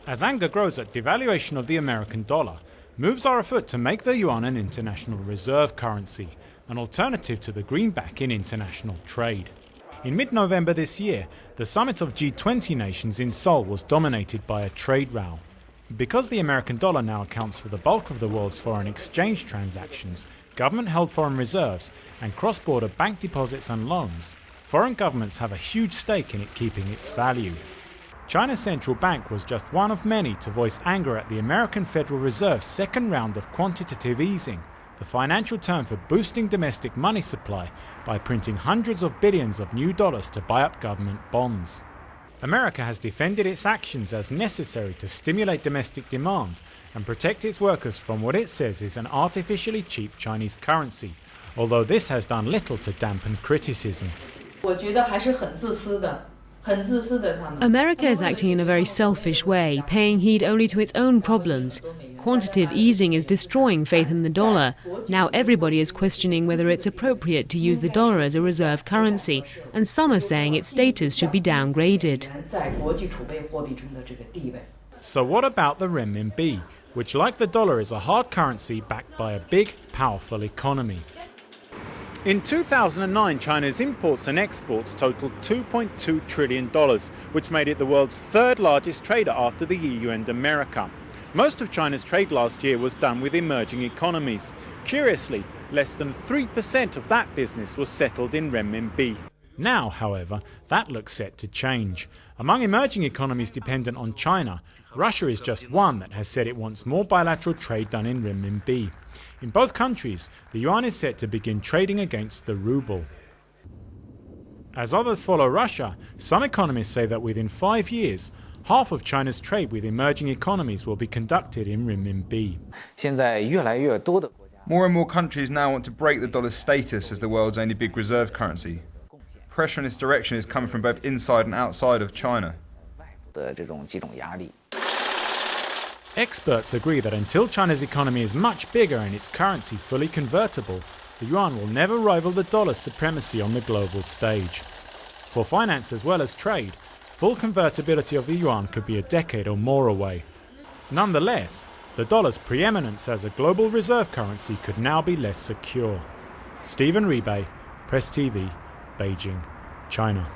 As anger grows at devaluation of the American dollar, moves are afoot to make the yuan an international reserve currency, an alternative to the greenback in international trade. In mid-November this year, the summit of G20 nations in Seoul was dominated by a trade row. Because the American dollar now accounts for the bulk of the world's foreign exchange transactions, government-held foreign reserves, and cross-border bank deposits and loans, foreign governments have a huge stake in it keeping its value. China's central bank was just one of many to voice anger at the American Federal Reserve's second round of quantitative easing, the financial term for boosting domestic money supply by printing hundreds of billions of new dollars to buy up government bonds. America has defended its actions as necessary to stimulate domestic demand and protect its workers from what it says is an artificially cheap Chinese currency, although this has done little to dampen criticism. America is acting in a very selfish way, paying heed only to its own problems. Quantitative easing is destroying faith in the dollar. Now everybody is questioning whether it's appropriate to use the dollar as a reserve currency, and some are saying its status should be downgraded. So what about the renminbi, which like the dollar is a hard currency backed by a big, powerful economy? In 2009, China's imports and exports totaled $2.2 trillion, which made it the world's third largest trader after the EU and America. Most of China's trade last year was done with emerging economies. Curiously, less than 3% of that business was settled in renminbi. Now, however, that looks set to change. Among emerging economies dependent on China, Russia is just one that has said it wants more bilateral trade done in renminbi. In both countries, the yuan is set to begin trading against the ruble. As others follow Russia, some economists say that within 5 years, half of China's trade with emerging economies will be conducted in renminbi. More and more countries now want to break the dollar's status as the world's only big reserve currency. Pressure in this direction is coming from both inside and outside of China. Experts agree that until China's economy is much bigger and its currency fully convertible, the yuan will never rival the dollar's supremacy on the global stage. For finance as well as trade, full convertibility of the yuan could be a decade or more away. Nonetheless, the dollar's preeminence as a global reserve currency could now be less secure. Stephen Rebay, Press TV, Beijing, China.